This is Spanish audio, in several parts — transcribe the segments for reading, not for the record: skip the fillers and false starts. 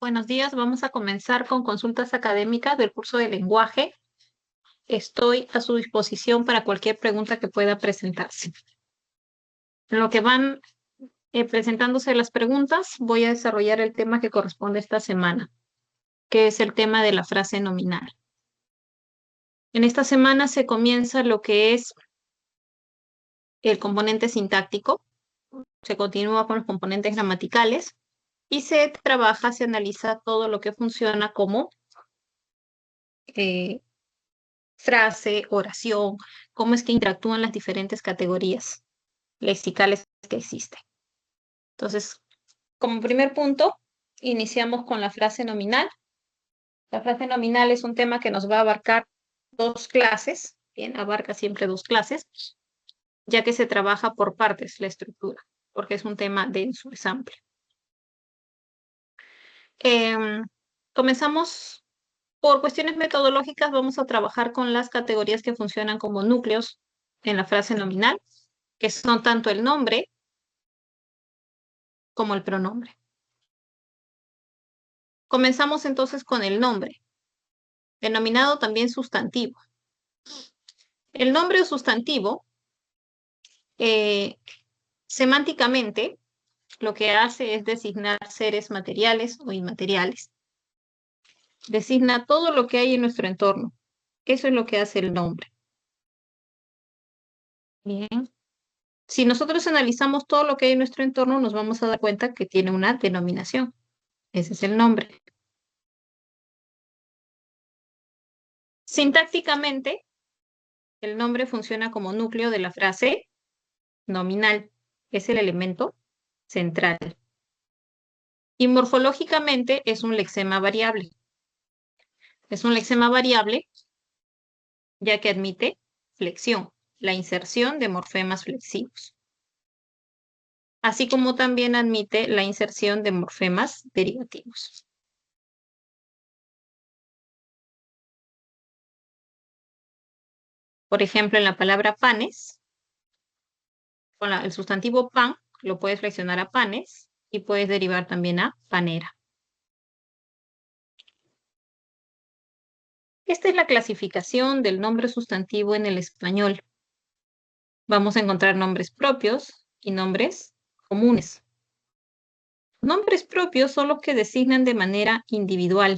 Buenos días, vamos a comenzar con consultas académicas del curso de lenguaje. Estoy a su disposición para cualquier pregunta que pueda presentarse. En lo que van presentándose las preguntas, voy a desarrollar el tema que corresponde esta semana, que es el tema de la frase nominal. En esta semana se comienza lo que es el componente sintáctico, se continúa con los componentes gramaticales y se trabaja, se analiza todo lo que funciona como frase, oración, cómo es que interactúan las diferentes categorías lexicales que existen. Entonces, como primer punto, iniciamos con la frase nominal. La frase nominal es un tema que nos va a abarcar 2 clases, bien, abarca siempre 2 clases, ya que se trabaja por partes la estructura, porque es un tema denso, es amplio. Comenzamos por cuestiones metodológicas, vamos a trabajar con las categorías que funcionan como núcleos en la frase nominal, que son tanto el nombre como el pronombre. Comenzamos entonces con el nombre, denominado también sustantivo. El nombre o sustantivo, semánticamente, lo que hace es designar seres materiales o inmateriales. Designa todo lo que hay en nuestro entorno. Eso es lo que hace el nombre. Bien. Si nosotros analizamos todo lo que hay en nuestro entorno, nos vamos a dar cuenta que tiene una denominación. Ese es el nombre. Sintácticamente, el nombre funciona como núcleo de la frase nominal. Es el elemento central. Y morfológicamente es un lexema variable. Es un lexema variable ya que admite flexión, la inserción de morfemas flexivos, así como también admite la inserción de morfemas derivativos. Por ejemplo, en la palabra panes, con el sustantivo pan, lo puedes flexionar a panes y puedes derivar también a panera. Esta es la clasificación del nombre sustantivo en el español. Vamos a encontrar nombres propios y nombres comunes. Nombres propios son los que designan de manera individual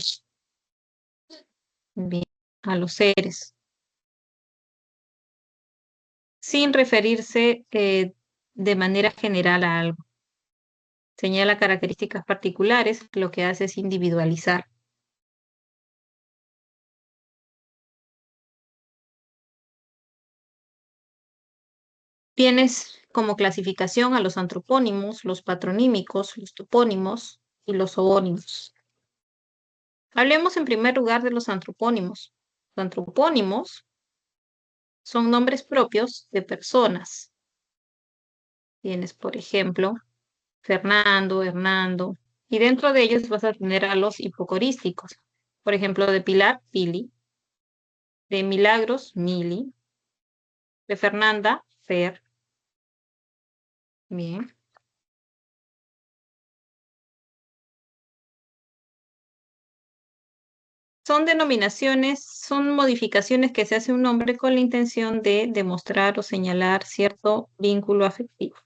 bien, a los seres, sin referirse de manera general a algo. Señala características particulares, lo que hace es individualizar. Tienes como clasificación a los antropónimos, los patronímicos, los topónimos y los zoónimos. Hablemos en primer lugar de los antropónimos. Los antropónimos son nombres propios de personas. Tienes, por ejemplo, Fernando, Hernando, y dentro de ellos vas a tener a los hipocorísticos. Por ejemplo, de Pilar, Pili, de Milagros, Mili, de Fernanda, Fer. Bien. Son denominaciones, son modificaciones que se hace un nombre con la intención de demostrar o señalar cierto vínculo afectivo.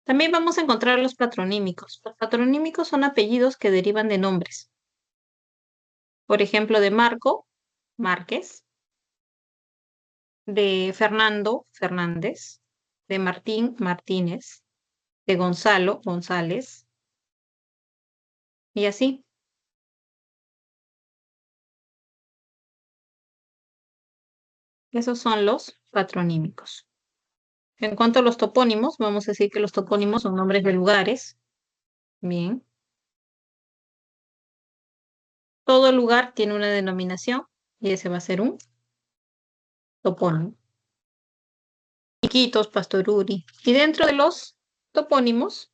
También vamos a encontrar los patronímicos. Los patronímicos son apellidos que derivan de nombres. Por ejemplo, de Marco, Márquez, de Fernando, Fernández, de Martín, Martínez, de Gonzalo, González, y así. Esos son los patronímicos. En cuanto a los topónimos, vamos a decir que los topónimos son nombres de lugares. Bien. Todo lugar tiene una denominación y ese va a ser un topónimo. Iquitos, Pastoruri. Y dentro de los topónimos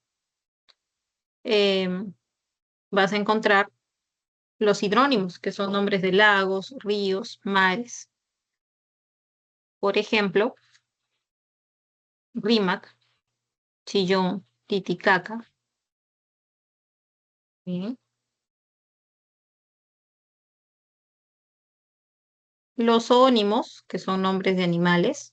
vas a encontrar los hidrónimos, que son nombres de lagos, ríos, mares. Por ejemplo, Rímac, Chillón, Titicaca. Bien. Los zoónimos, que son nombres de animales,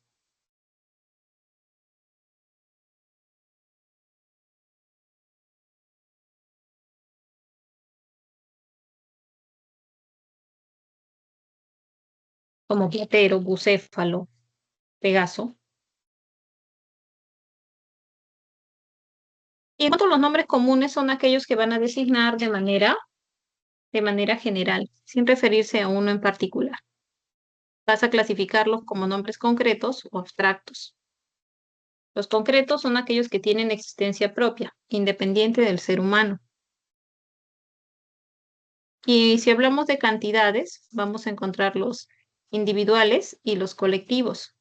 como Platero, Bucéfalo, Pegaso. Y en cuanto a los nombres comunes, son aquellos que van a designar de manera general, sin referirse a uno en particular. Vas a clasificarlos como nombres concretos o abstractos. Los concretos son aquellos que tienen existencia propia, independiente del ser humano. Y si hablamos de cantidades, vamos a encontrar los individuales y los colectivos.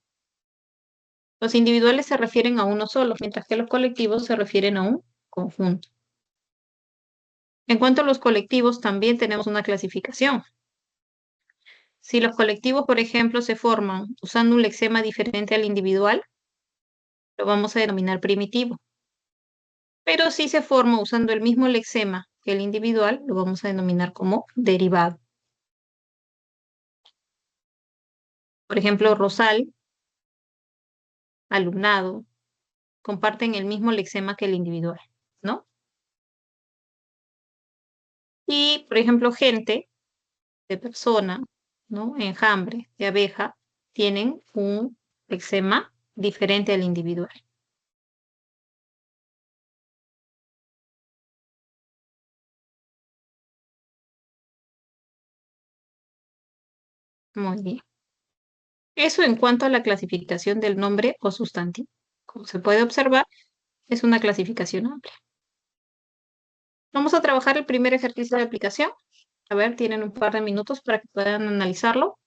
Los individuales se refieren a uno solo, mientras que los colectivos se refieren a un conjunto. En cuanto a los colectivos, también tenemos una clasificación. Si los colectivos, por ejemplo, se forman usando un lexema diferente al individual, lo vamos a denominar primitivo. Pero si se forma usando el mismo lexema que el individual, lo vamos a denominar como derivado. Por ejemplo, Rosal, alumnado, comparten el mismo lexema que el individual, ¿no? Y, por ejemplo, gente, de persona, ¿no? Enjambre, de abeja, tienen un lexema diferente al individual. Muy bien. Eso en cuanto a la clasificación del nombre o sustantivo. Como se puede observar, es una clasificación amplia. Vamos a trabajar el primer ejercicio de aplicación. A ver, tienen un par de minutos para que puedan analizarlo.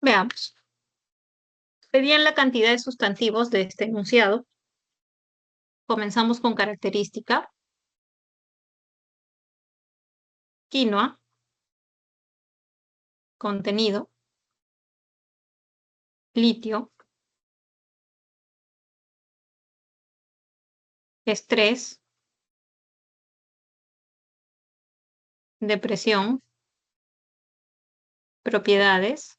Veamos. Pedían la cantidad de sustantivos de este enunciado. Comenzamos con característica. Quinoa. Contenido. Litio. Estrés. Depresión. Propiedades.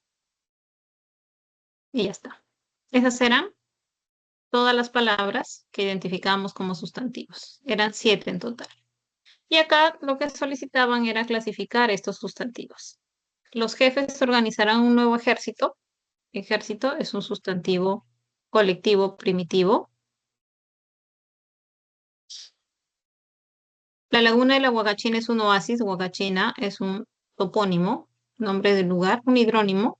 Y ya está. Esas eran todas las palabras que identificamos como sustantivos. Eran 7 en total. Y acá lo que solicitaban era clasificar estos sustantivos. Los jefes organizarán un nuevo ejército. Ejército es un sustantivo colectivo primitivo. La laguna de la Huacachina es un oasis. Huacachina es un topónimo, nombre del lugar, un hidrónimo,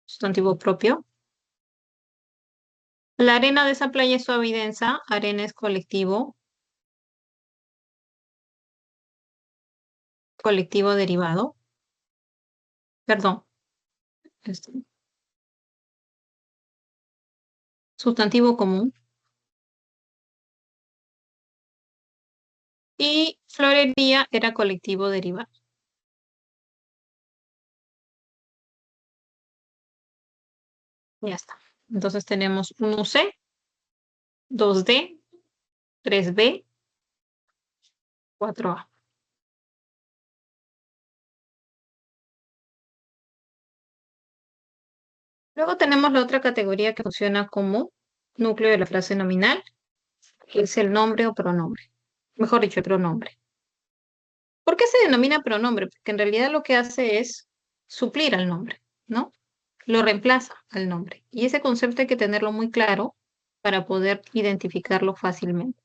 sustantivo propio. La arena de esa playa es suave y densa. Arena es colectivo derivado. Perdón. este, Sustantivo común. Y florería era colectivo derivado. Ya está. Entonces tenemos 1C, 2D, 3B, 4A. Luego tenemos la otra categoría que funciona como núcleo de la frase nominal, que es el nombre o pronombre. Mejor dicho, el pronombre. ¿Por qué se denomina pronombre? Porque en realidad lo que hace es suplir al nombre, ¿no? Lo reemplaza al nombre. Y ese concepto hay que tenerlo muy claro para poder identificarlo fácilmente.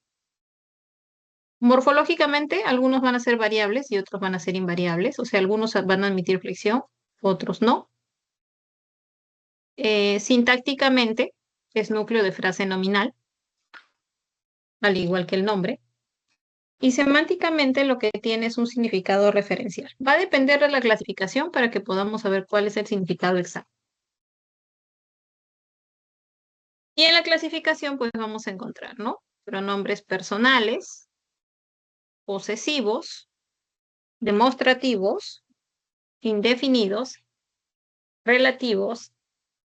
Morfológicamente, algunos van a ser variables y otros van a ser invariables. O sea, algunos van a admitir flexión, otros no. Sintácticamente, es núcleo de frase nominal, al igual que el nombre. Y semánticamente lo que tiene es un significado referencial. Va a depender de la clasificación para que podamos saber cuál es el significado exacto. Y en la clasificación, pues vamos a encontrar, ¿no? Pronombres personales, posesivos, demostrativos, indefinidos, relativos,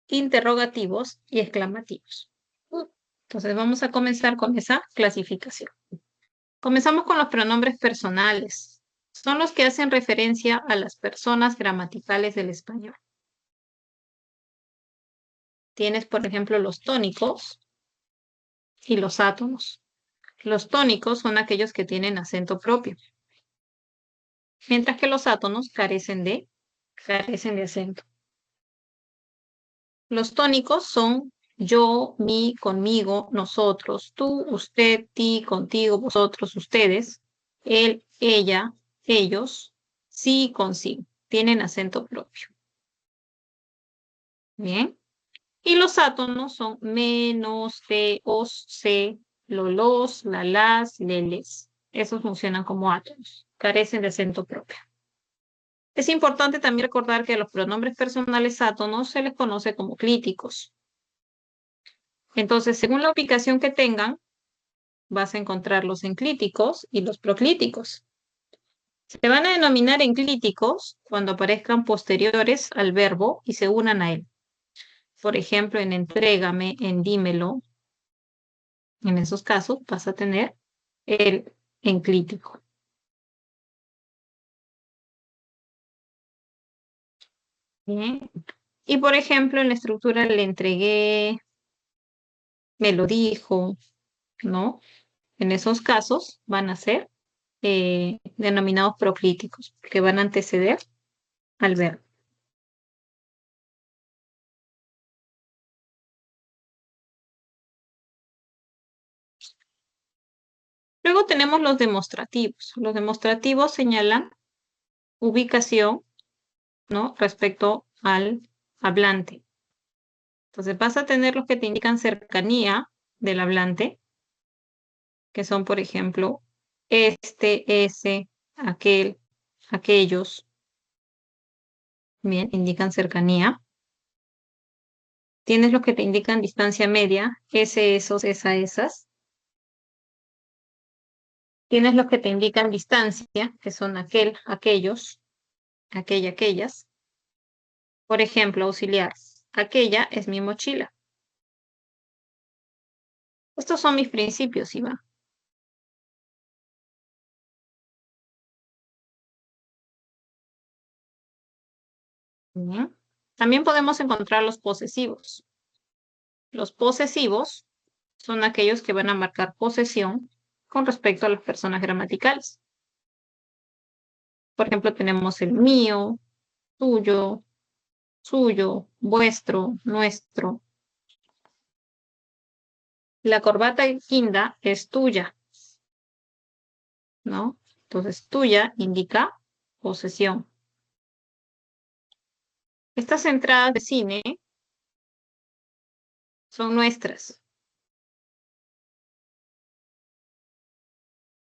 interrogativos y exclamativos. Entonces vamos a comenzar con esa clasificación. Comenzamos con los pronombres personales. Son los que hacen referencia a las personas gramaticales del español. Tienes, por ejemplo, los tónicos y los átonos. Los tónicos son aquellos que tienen acento propio, mientras que los átonos carecen de acento. Los tónicos son yo, mi, conmigo, nosotros, tú, usted, ti, contigo, vosotros, ustedes, él, ella, ellos, sí, consigo. Tienen acento propio. Bien. Y los átonos son menos, de, os, se, lolos, lalas, leles. Esos funcionan como átonos. Carecen de acento propio. Es importante también recordar que a los pronombres personales átonos se les conoce como clíticos. Entonces, según la ubicación que tengan, vas a encontrar los enclíticos y los proclíticos. Se van a denominar enclíticos cuando aparezcan posteriores al verbo y se unan a él. Por ejemplo, en entrégame, en dímelo. En esos casos vas a tener el enclítico. Bien. Y por ejemplo, en la estructura le entregué, me lo dijo, ¿no? En esos casos van a ser denominados proclíticos, que van a anteceder al verbo. Luego tenemos los demostrativos. Los demostrativos señalan ubicación, ¿no? Respecto al hablante. Entonces vas a tener los que te indican cercanía del hablante, que son, por ejemplo, este, ese, aquel, aquellos. Bien, indican cercanía. Tienes los que te indican distancia media, ese, esos, esa, esas. Tienes los que te indican distancia, que son aquel, aquellos, aquella, aquellas. Por ejemplo, auxiliar. Aquella es mi mochila. Estos son mis principios, Iván. Bien. También podemos encontrar los posesivos. Los posesivos son aquellos que van a marcar posesión con respecto a las personas gramaticales. Por ejemplo, tenemos el mío, tuyo, suyo, vuestro, nuestro. La corbata guinda es tuya, ¿no? Entonces, tuya indica posesión. Estas entradas de cine son nuestras.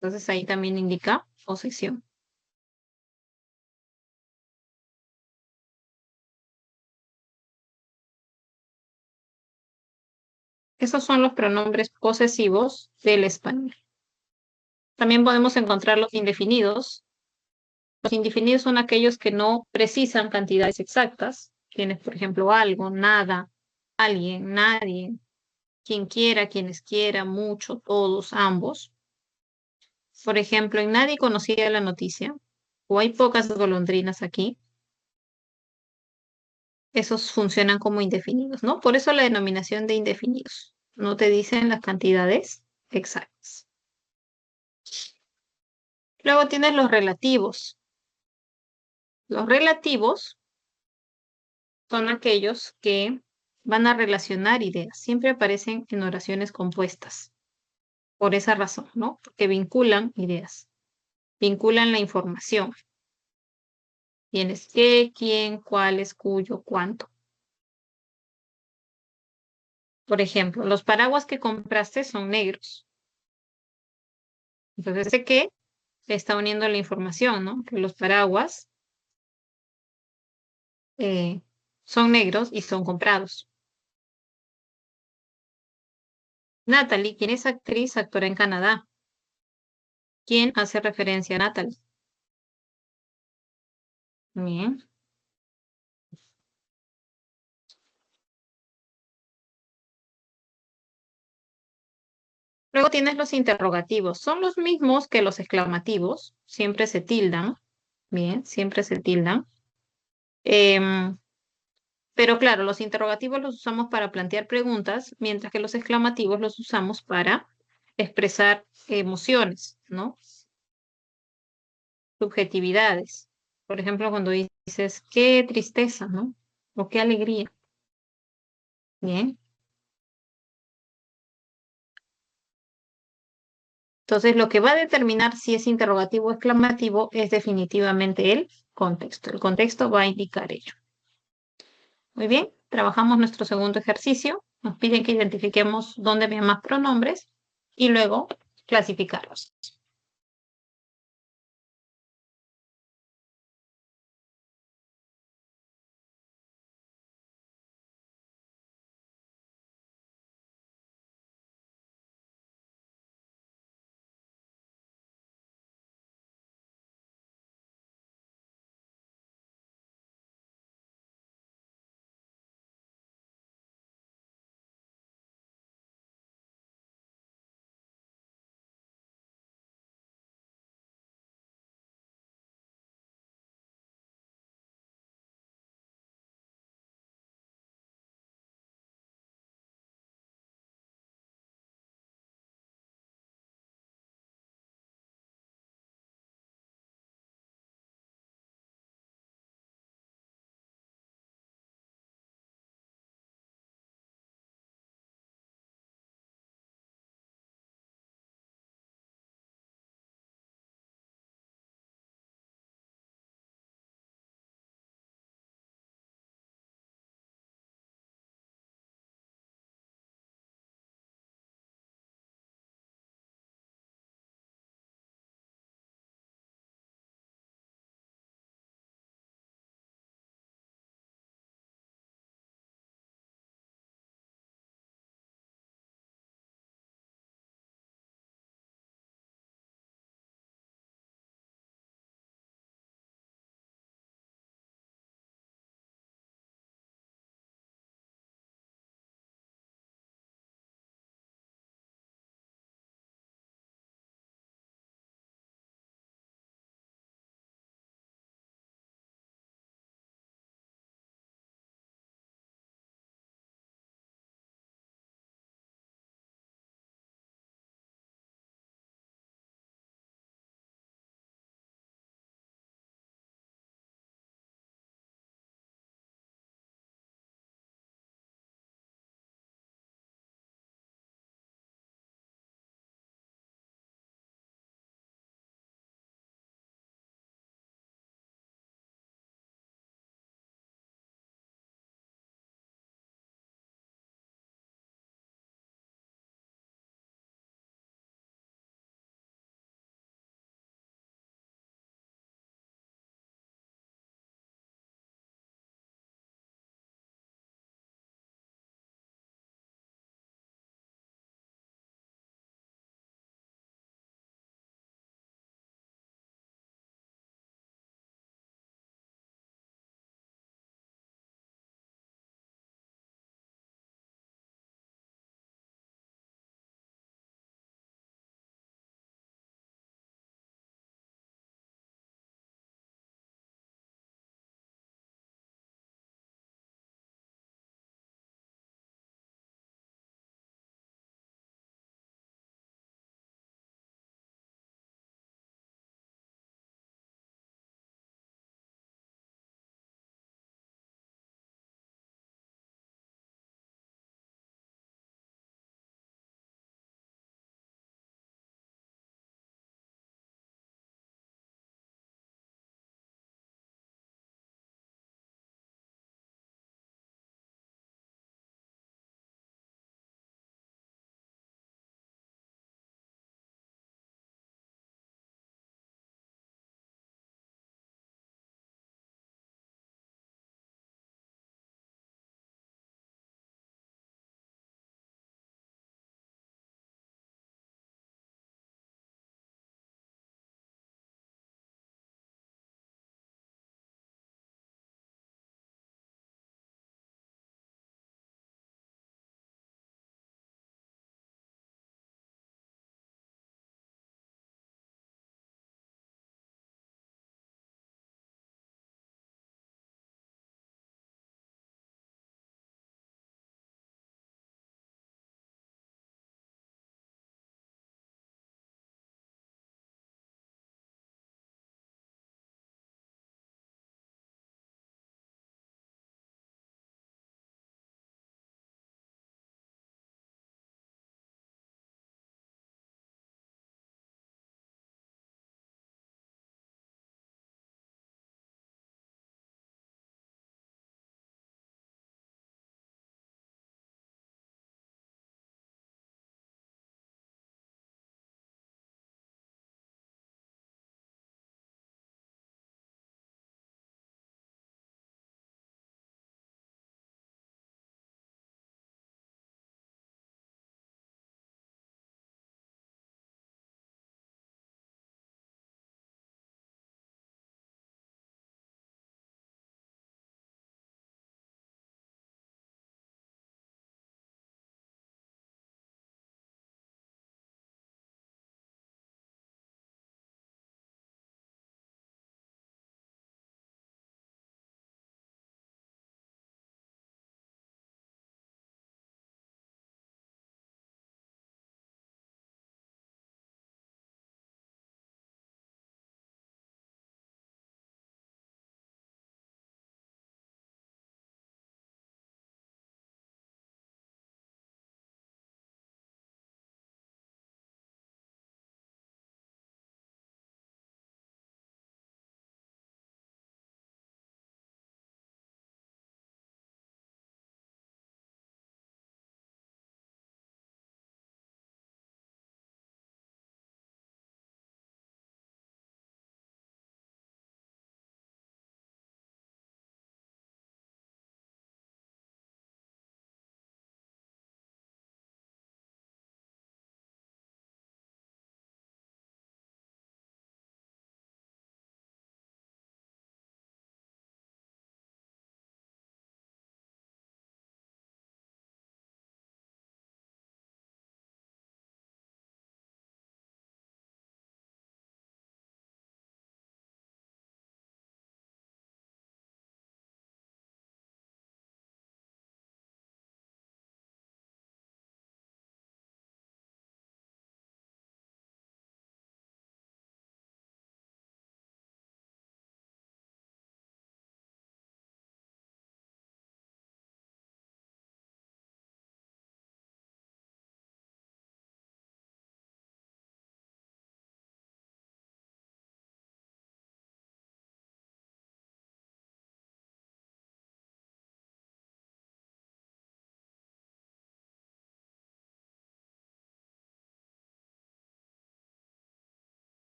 Entonces, ahí también indica posesión. Esos son los pronombres posesivos del español. También podemos encontrar los indefinidos. Los indefinidos son aquellos que no precisan cantidades exactas. Tienes, por ejemplo, algo, nada, alguien, nadie, quien quiera, quienes quiera, mucho, todos, ambos. Por ejemplo, en nadie conocía la noticia, o hay pocas golondrinas aquí, esos funcionan como indefinidos, ¿no? Por eso la denominación de indefinidos. No te dicen las cantidades exactas. Luego tienes los relativos. Los relativos son aquellos que van a relacionar ideas. Siempre aparecen en oraciones compuestas. Por esa razón, ¿no? Porque vinculan ideas, vinculan la información. Tienes qué, quién, cuáles, cuyo, cuánto. Por ejemplo, los paraguas que compraste son negros. Entonces, ese qué está uniendo la información, ¿no? Que los paraguas eh, son negros y son comprados. Natalie, quien es actriz, actora en Canadá. ¿Quién hace referencia a Natalie? Bien. Luego tienes los interrogativos. Son los mismos que los exclamativos. Siempre se tildan. Bien, siempre se tildan. Em, pero claro, los interrogativos los usamos para plantear preguntas, mientras que los exclamativos los usamos para expresar emociones, ¿no? Subjetividades. Por ejemplo, cuando dices, qué tristeza, ¿no? O qué alegría. Bien. Entonces, lo que va a determinar si es interrogativo o exclamativo es definitivamente el contexto. El contexto va a indicar ello. Muy bien, trabajamos nuestro segundo ejercicio. Nos piden que identifiquemos dónde había más pronombres y luego clasificarlos.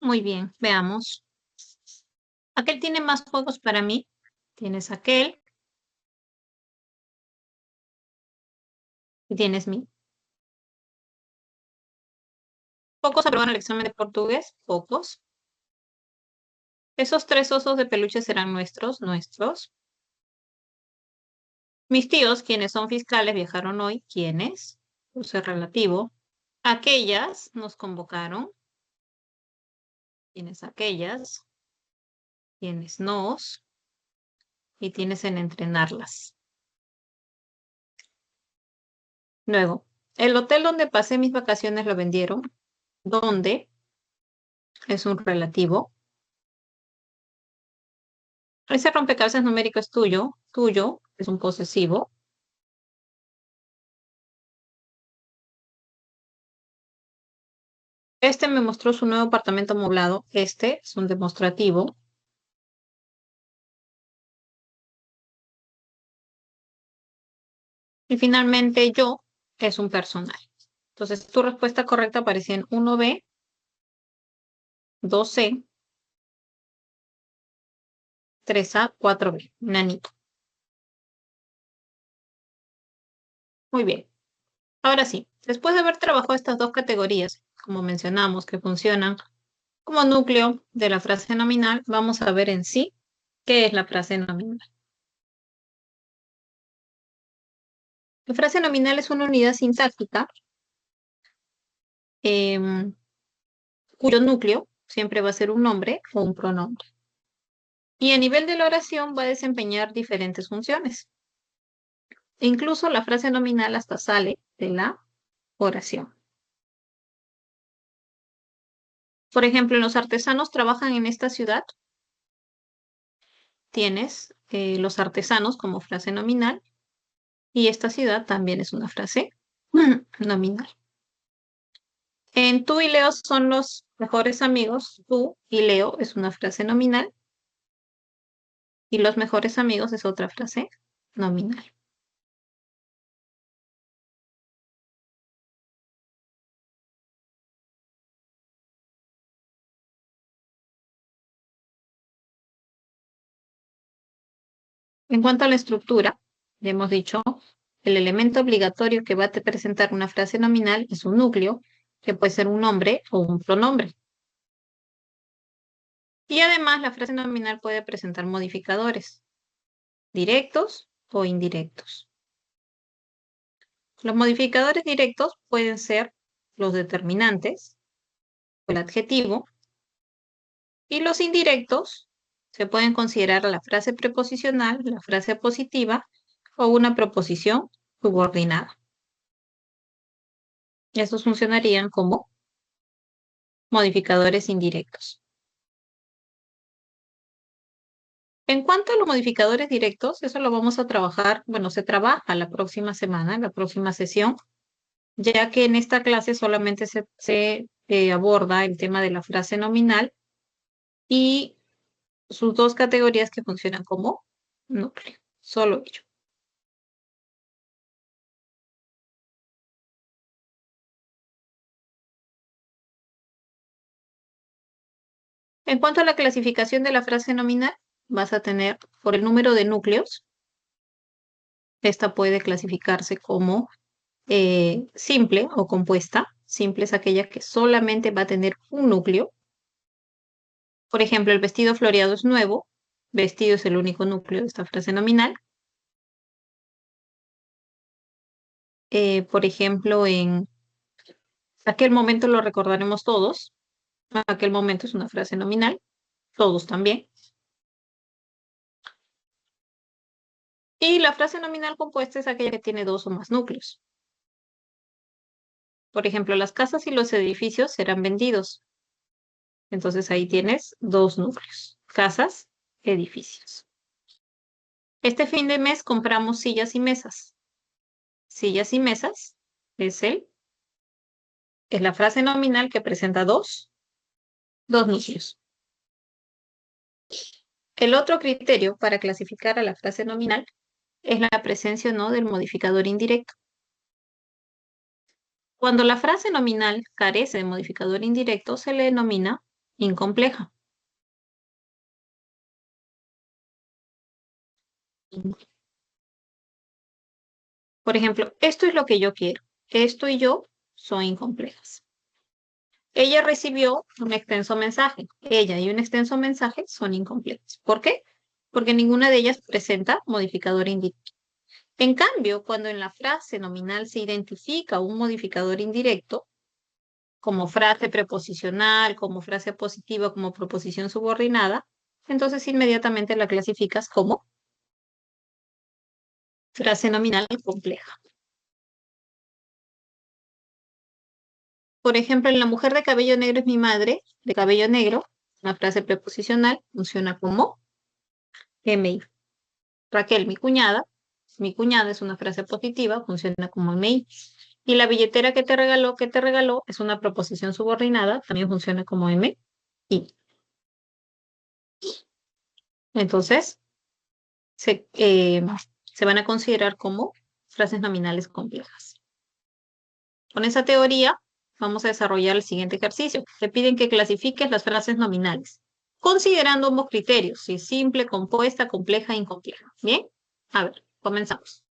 Muy bien, veamos. Aquel tiene más juegos para mí. Tienes aquel y tienes mí. Pocos aprobaron el examen de portugués, pocos. Esos 3 osos de peluche serán nuestros. Mis tíos, quienes son fiscales, viajaron hoy. ¿Quiénes? Uso relativo. Aquellas nos convocaron. Tienes aquellas. Tienes nos. Y tienes en entrenarlas. Luego, el hotel donde pasé mis vacaciones lo vendieron. ¿Dónde? Es un relativo. Ese rompecabezas numérico es tuyo. Tuyo es un posesivo. Este me mostró su nuevo apartamento amoblado. Este es un demostrativo. Y finalmente yo es un personal. Entonces tu respuesta correcta aparecía en 1B, 2C, 3A, 4B. Nanito. Muy bien. Ahora sí, después de haber trabajado estas dos categorías, como mencionamos, que funcionan como núcleo de la frase nominal, vamos a ver en sí qué es la frase nominal. La frase nominal es una unidad sintáctica cuyo núcleo siempre va a ser un nombre o un pronombre. Y a nivel de la oración va a desempeñar diferentes funciones. E incluso la frase nominal hasta sale de la oración. Por ejemplo, los artesanos trabajan en esta ciudad. Tienes los artesanos como frase nominal y esta ciudad también es una frase nominal. En tú y Leo son los mejores amigos. Tú y Leo es una frase nominal y los mejores amigos es otra frase nominal. En cuanto a la estructura, ya hemos dicho, el elemento obligatorio que va a presentar una frase nominal es un núcleo, que puede ser un nombre o un pronombre. Y además la frase nominal puede presentar modificadores, directos o indirectos. Los modificadores directos pueden ser los determinantes, o el adjetivo, y los indirectos se pueden considerar la frase preposicional, la frase positiva o una proposición subordinada. Estos funcionarían como modificadores indirectos. En cuanto a los modificadores directos, eso lo vamos a trabajar, bueno, se trabaja la próxima semana, en la próxima sesión, ya que en esta clase solamente se aborda el tema de la frase nominal y sus dos categorías que funcionan como núcleo, solo ello. En cuanto a la clasificación de la frase nominal, vas a tener por el número de núcleos, esta puede clasificarse como simple o compuesta. Simple es aquella que solamente va a tener un núcleo. Por ejemplo, el vestido floreado es nuevo. Vestido es el único núcleo de esta frase nominal. Por ejemplo, en aquel momento lo recordaremos todos. Aquel momento es una frase nominal. Todos también. Y la frase nominal compuesta es aquella que tiene dos o más núcleos. Por ejemplo, las casas y los edificios serán vendidos. Entonces ahí tienes dos núcleos. Casas, edificios. Este fin de mes compramos sillas y mesas. Sillas y mesas es la frase nominal que presenta dos núcleos. El otro criterio para clasificar a la frase nominal es la presencia o no del modificador indirecto. Cuando la frase nominal carece de modificador indirecto, se le denomina incompleja. Por ejemplo, esto es lo que yo quiero. Esto y yo son incomplejas. Ella recibió un extenso mensaje. Ella y un extenso mensaje son incompletos. ¿Por qué? Porque ninguna de ellas presenta modificador indirecto. En cambio, cuando en la frase nominal se identifica un modificador indirecto, como frase preposicional, como frase positiva, como proposición subordinada, entonces inmediatamente la clasificas como frase nominal compleja. Por ejemplo, en la mujer de cabello negro es mi madre, de cabello negro, una frase preposicional funciona como MI. Raquel, mi cuñada es una frase positiva, funciona como MI. Y la billetera que te regaló, es una proposición subordinada, también funciona como MI. Entonces, se, eh, se van a considerar como frases nominales complejas. Con esa teoría, vamos a desarrollar el siguiente ejercicio. Te piden que clasifiques las frases nominales, considerando ambos criterios, si es simple, compuesta, compleja e incompleja. Bien, a ver, comenzamos.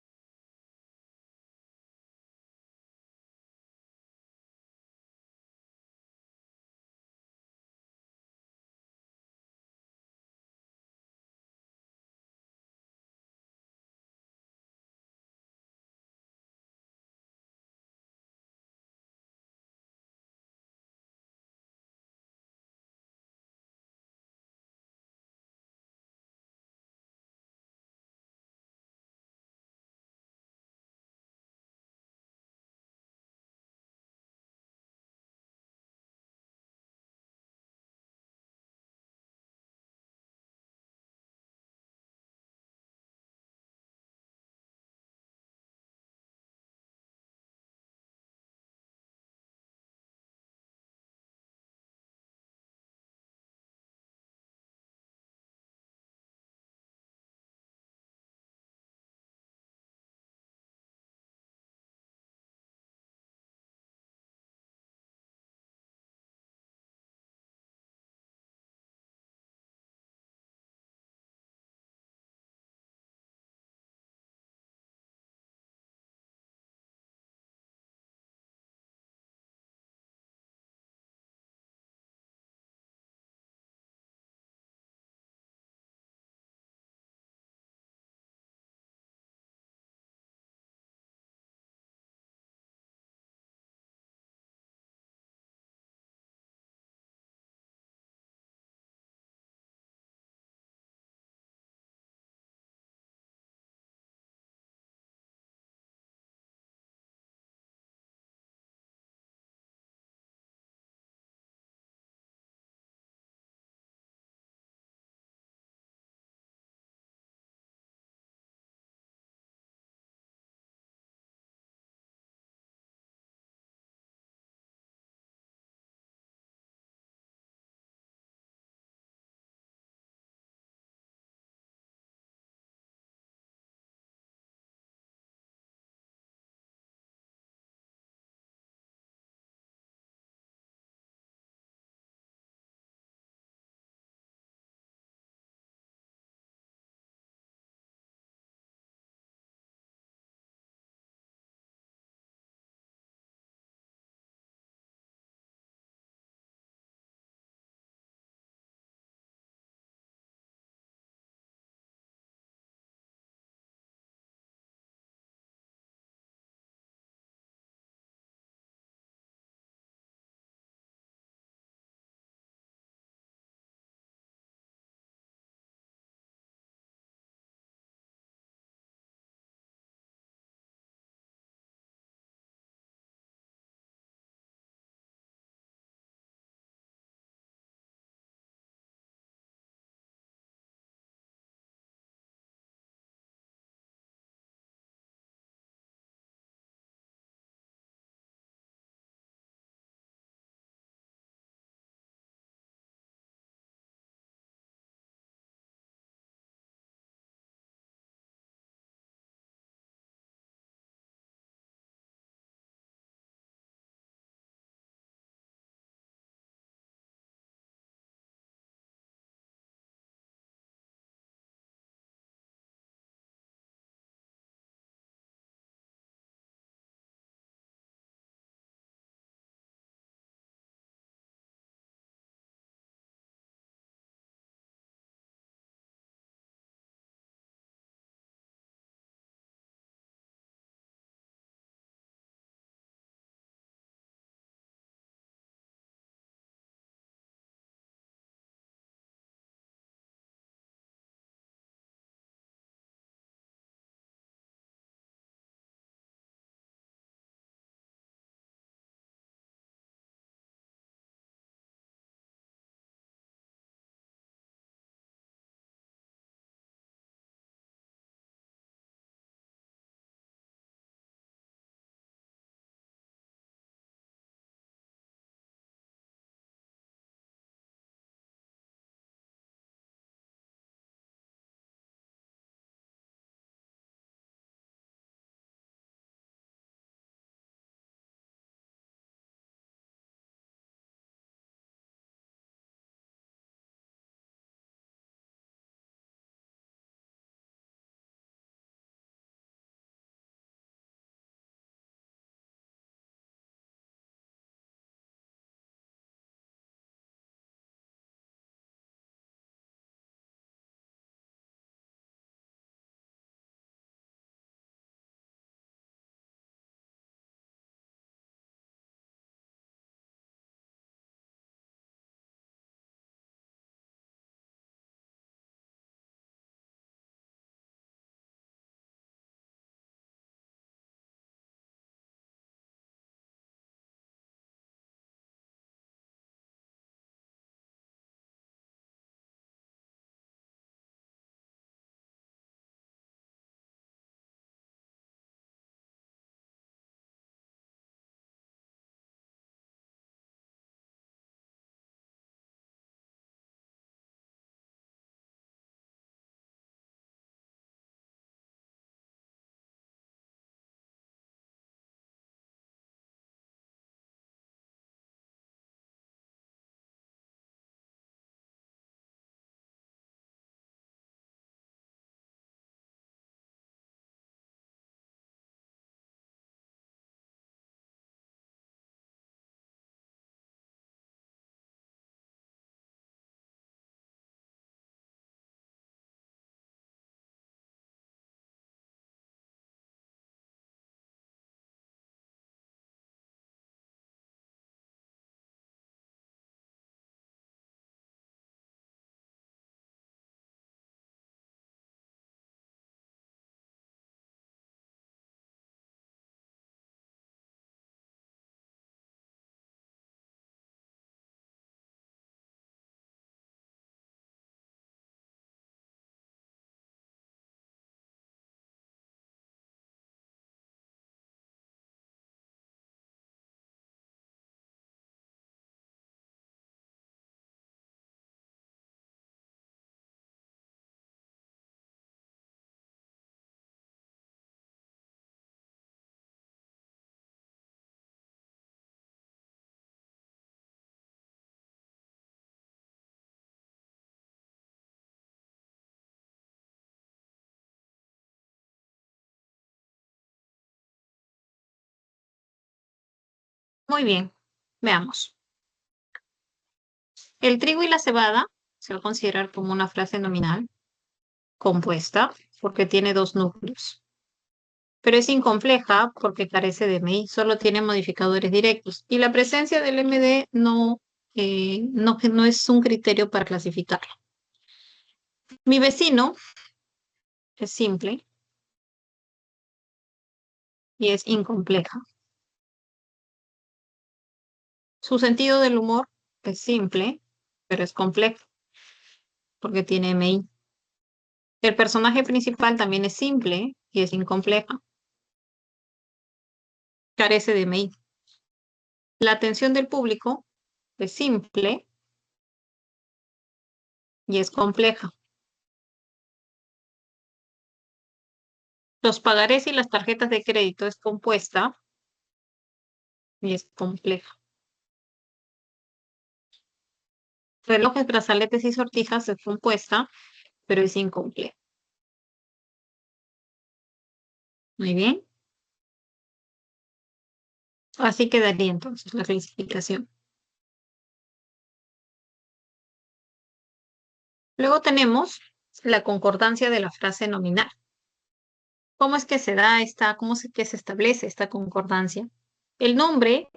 Muy bien, veamos. El trigo y la cebada se va a considerar como una frase nominal compuesta porque tiene dos núcleos, pero es incompleja porque carece de MI, solo tiene modificadores directos y la presencia del MD no es un criterio para clasificarlo. Mi vecino es simple y es incompleja. Su sentido del humor es simple, pero es complejo porque tiene MI. El personaje principal también es simple y es incompleja, carece de MI. La atención del público es simple y es compleja. Los pagarés y las tarjetas de crédito es compuesta y es compleja. Relojes, brazaletes y sortijas es compuesta, pero es incompleta. Muy bien. Así quedaría entonces la clasificación. Luego tenemos la concordancia de la frase nominal. ¿Cómo es que se da que se establece esta concordancia? El nombre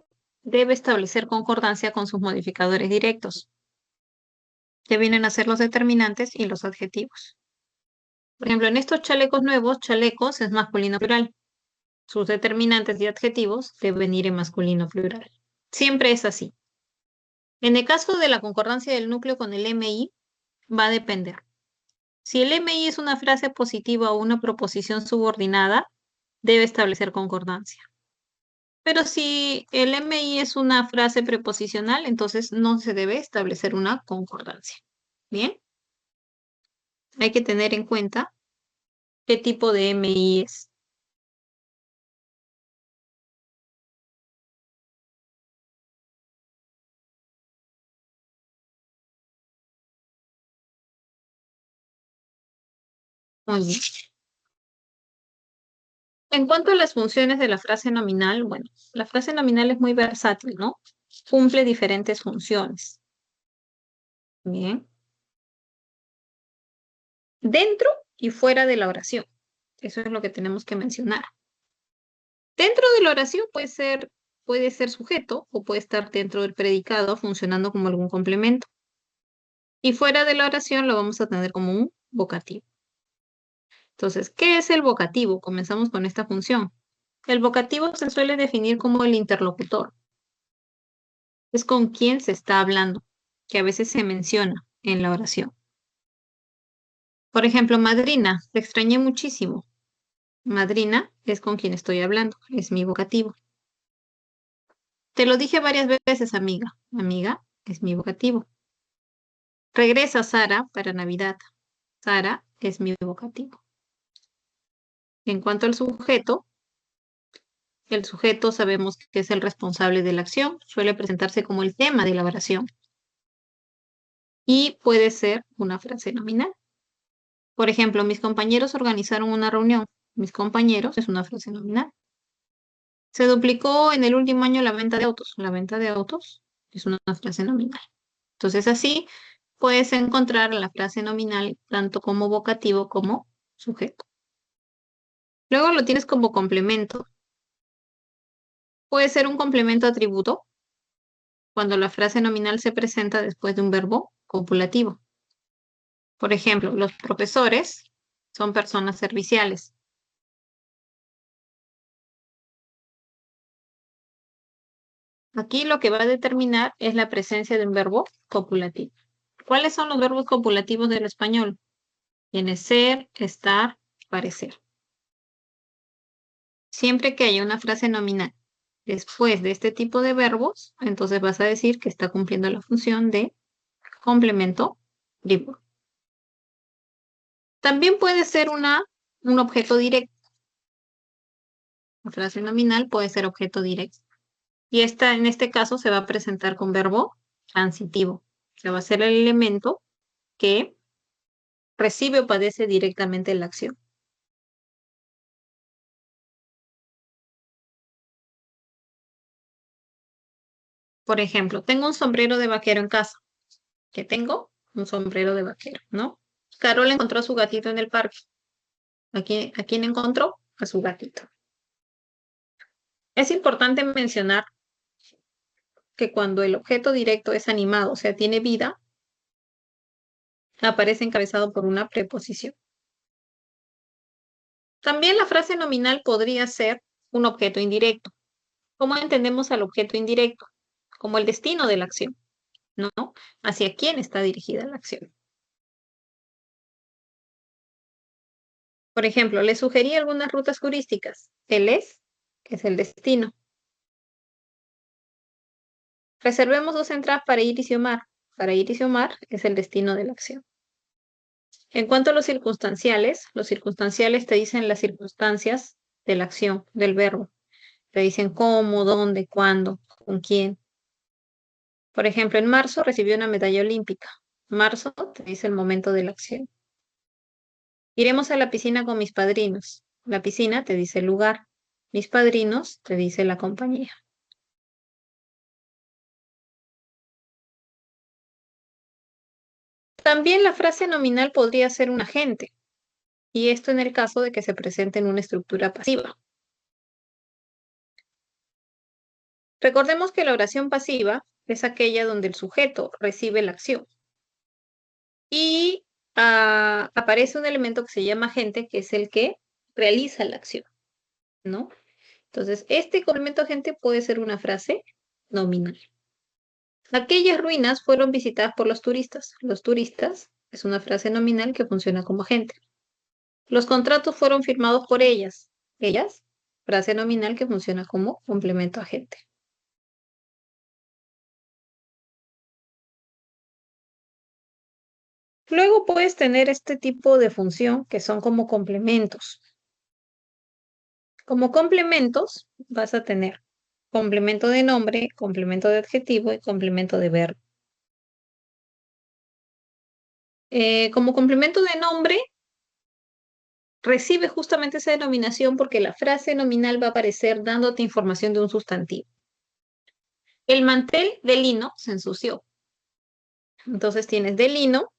debe establecer concordancia con sus modificadores directos, que vienen a ser los determinantes y los adjetivos. Por ejemplo, en estos chalecos nuevos, chalecos es masculino plural. Sus determinantes y adjetivos deben ir en masculino plural. Siempre es así. En el caso de la concordancia del núcleo con el MI, va a depender. Si el MI es una frase positiva o una proposición subordinada, debe establecer concordancia. Pero si el MI es una frase preposicional, entonces no se debe establecer una concordancia. Bien, hay que tener en cuenta qué tipo de MI es. Muy bien. En cuanto a las funciones de la frase nominal, bueno, la frase nominal es muy versátil, ¿no? Cumple diferentes funciones. Bien. Dentro y fuera de la oración. Eso es lo que tenemos que mencionar. Dentro de la oración puede ser sujeto o puede estar dentro del predicado funcionando como algún complemento. Y fuera de la oración lo vamos a tener como un vocativo. Entonces, ¿qué es el vocativo? Comenzamos con esta función. El vocativo se suele definir como el interlocutor. Es con quien se está hablando, que a veces se menciona en la oración. Por ejemplo, madrina, te extrañé muchísimo. Madrina es con quien estoy hablando, es mi vocativo. Te lo dije varias veces, amiga. Amiga es mi vocativo. Regresa Sara para Navidad. Sara es mi vocativo. En cuanto al sujeto, el sujeto sabemos que es el responsable de la acción, suele presentarse como el tema de la oración y puede ser una frase nominal. Por ejemplo, mis compañeros organizaron una reunión. Mis compañeros es una frase nominal. Se duplicó en el último año la venta de autos. La venta de autos es una frase nominal. Entonces así puedes encontrar la frase nominal tanto como vocativo como sujeto. Luego lo tienes como complemento. Puede ser un complemento atributo cuando la frase nominal se presenta después de un verbo copulativo. Por ejemplo, los profesores son personas serviciales. Aquí lo que va a determinar es la presencia de un verbo copulativo. ¿Cuáles son los verbos copulativos del español? Tiene ser, estar, parecer. Siempre que haya una frase nominal después de este tipo de verbos, entonces vas a decir que está cumpliendo la función de complemento atributo. También puede ser un objeto directo. La frase nominal puede ser objeto directo. Y esta, en este caso, se va a presentar con verbo transitivo. Que va a ser el elemento que recibe o padece directamente la acción. Por ejemplo, tengo un sombrero de vaquero en casa. Que tengo un sombrero de vaquero, ¿no? Carol encontró a su gatito en el parque. ¿A quién encontró? A su gatito. Es importante mencionar que cuando el objeto directo es animado, o sea, tiene vida, aparece encabezado por una preposición. También la frase nominal podría ser un objeto indirecto. ¿Cómo entendemos al objeto indirecto? Como el destino de la acción, ¿no? ¿Hacia quién está dirigida la acción? Por ejemplo, le sugerí algunas rutas turísticas. Él es, que es el destino. Reservemos 2 entradas para Iris y Omar. Para Iris y Omar es el destino de la acción. En cuanto a los circunstanciales te dicen las circunstancias de la acción, del verbo. Te dicen cómo, dónde, cuándo, con quién. Por ejemplo, en marzo recibió una medalla olímpica. Marzo te dice el momento de la acción. Iremos a la piscina con mis padrinos. La piscina te dice el lugar. Mis padrinos te dice la compañía. También la frase nominal podría ser un agente, y esto en el caso de que se presente en una estructura pasiva. Recordemos que la oración pasiva es aquella donde el sujeto recibe la acción y aparece un elemento que se llama agente, que es el que realiza la acción, ¿no? Entonces, este complemento agente puede ser una frase nominal. Aquellas ruinas fueron visitadas por los turistas. Los turistas es una frase nominal que funciona como agente. Los contratos fueron firmados por ellas. Ellas, frase nominal que funciona como complemento agente. Luego puedes tener este tipo de función que son como complementos. Como complementos vas a tener complemento de nombre, complemento de adjetivo y complemento de verbo. Como complemento de nombre, recibe justamente esa denominación porque la frase nominal va a aparecer dándote información de un sustantivo. El mantel de lino se ensució. Entonces tienes de lino,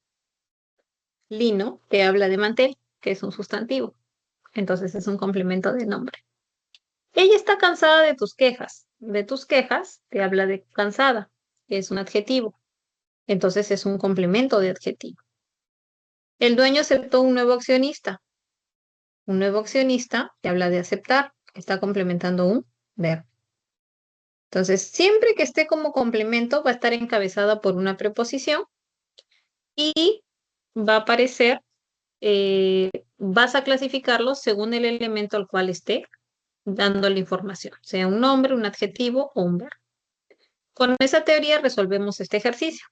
lino, que habla de mantel, que es un sustantivo. Entonces es un complemento de nombre. Ella está cansada de tus quejas. De tus quejas te habla de cansada, que es un adjetivo. Entonces es un complemento de adjetivo. El dueño aceptó un nuevo accionista. Un nuevo accionista te habla de aceptar, está complementando un verbo. Entonces, siempre que esté como complemento, va a estar encabezada por una preposición y va a aparecer, vas a clasificarlo según el elemento al cual esté dando la información, sea un nombre, un adjetivo o un verbo. Con esa teoría resolvemos este ejercicio.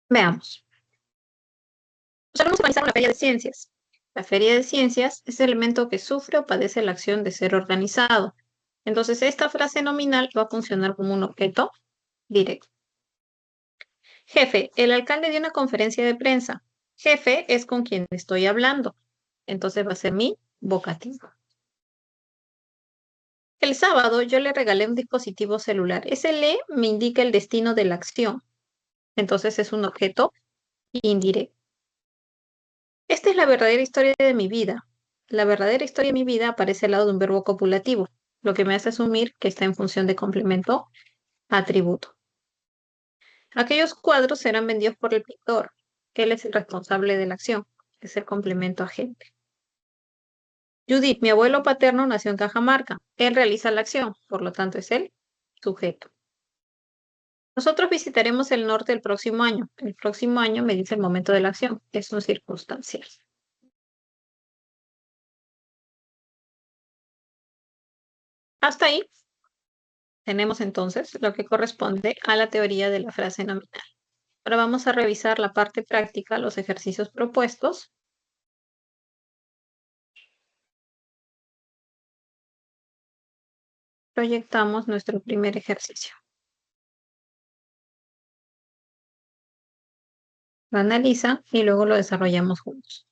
Veamos. Los alumnos organizaron la Feria de Ciencias. La Feria de Ciencias es el elemento que sufre o padece la acción de ser organizado. Entonces, esta frase nominal va a funcionar como un objeto directo. Jefe, el alcalde dio una conferencia de prensa. Jefe es con quien estoy hablando. Entonces va a ser mi vocativo. El sábado yo le regalé un dispositivo celular. Ese le me indica el destino de la acción. Entonces es un objeto indirecto. Esta es la verdadera historia de mi vida. La verdadera historia de mi vida aparece al lado de un verbo copulativo, lo que me hace asumir que está en función de complemento atributo. Aquellos cuadros serán vendidos por el pintor. Él es el responsable de la acción. Es el complemento agente. Judith, mi abuelo paterno nació en Cajamarca. Él realiza la acción, por lo tanto es el sujeto. Nosotros visitaremos el norte el próximo año. El próximo año me dice el momento de la acción. Es un circunstancial. Hasta ahí tenemos entonces lo que corresponde a la teoría de la frase nominal. Ahora vamos a revisar la parte práctica, los ejercicios propuestos. Proyectamos nuestro primer ejercicio. Lo analiza y luego lo desarrollamos juntos.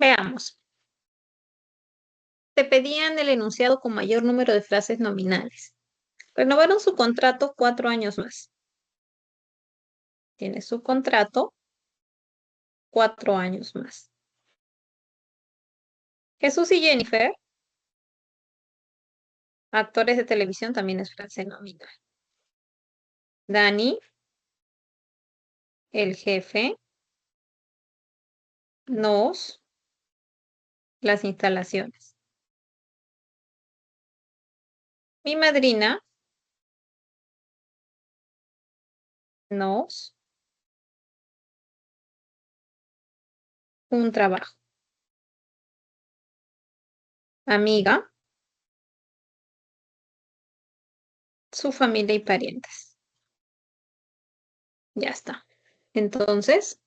Veamos. Te pedían el enunciado con mayor número de frases nominales. Renovaron su contrato 4 años más. Tiene su contrato 4 años más. Jesús y Jennifer, actores de televisión, también es frase nominal. Dani, el jefe, nos, las instalaciones. Mi madrina, nos, un trabajo. Amiga, su familia y parientes. Ya está. Entonces,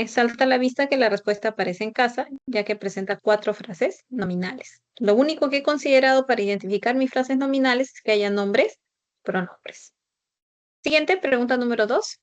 salta a la vista que la respuesta aparece en casa, ya que presenta 4 frases nominales. Lo único que he considerado para identificar mis frases nominales es que haya nombres, pronombres. Siguiente, pregunta número 2.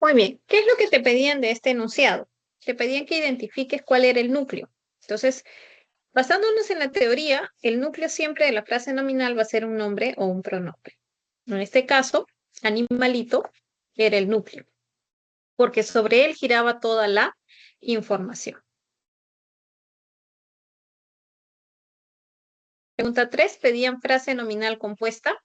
Muy bien, ¿qué es lo que te pedían de este enunciado? Te pedían que identifiques cuál era el núcleo. Entonces, basándonos en la teoría, el núcleo siempre de la frase nominal va a ser un nombre o un pronombre. En este caso, animalito era el núcleo, porque sobre él giraba toda la información. Pregunta 3, pedían frase nominal compuesta.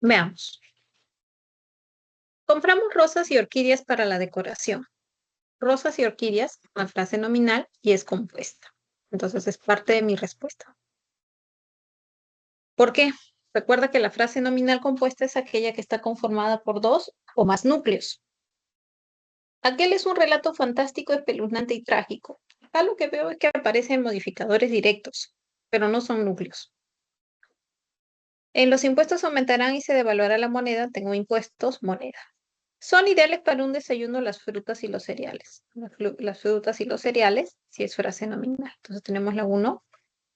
Veamos. Compramos rosas y orquídeas para la decoración. Rosas y orquídeas, una frase nominal y es compuesta. Entonces es parte de mi respuesta. ¿Por qué? Recuerda que la frase nominal compuesta es aquella que está conformada por dos o más núcleos. Aquel es un relato fantástico, espeluznante y trágico. Acá lo que veo es que aparecen modificadores directos, pero no son núcleos. En los impuestos aumentarán y se devaluará la moneda, tengo impuestos, moneda. Son ideales para un desayuno las frutas y los cereales. Las frutas y los cereales, si es frase nominal. Entonces tenemos la 1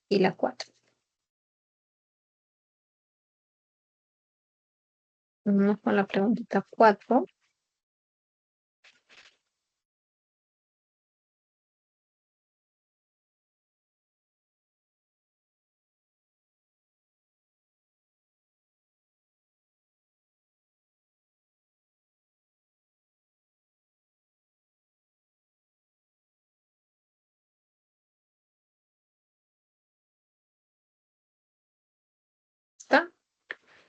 y la 4. Vamos con la preguntita 4. ¿Está?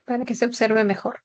Para que se observe mejor.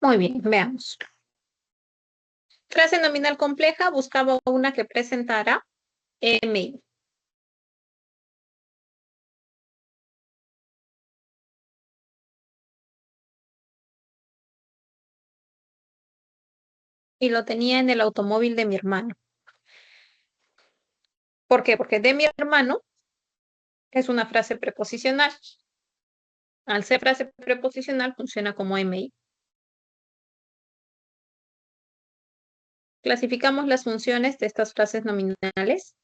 Muy bien, veamos. Frase nominal compleja, buscaba una que presentara email. Y lo tenía en el automóvil de mi hermano. ¿Por qué? Porque de mi hermano es una frase preposicional. Al ser frase preposicional funciona como email. Clasificamos las funciones de estas frases nominales.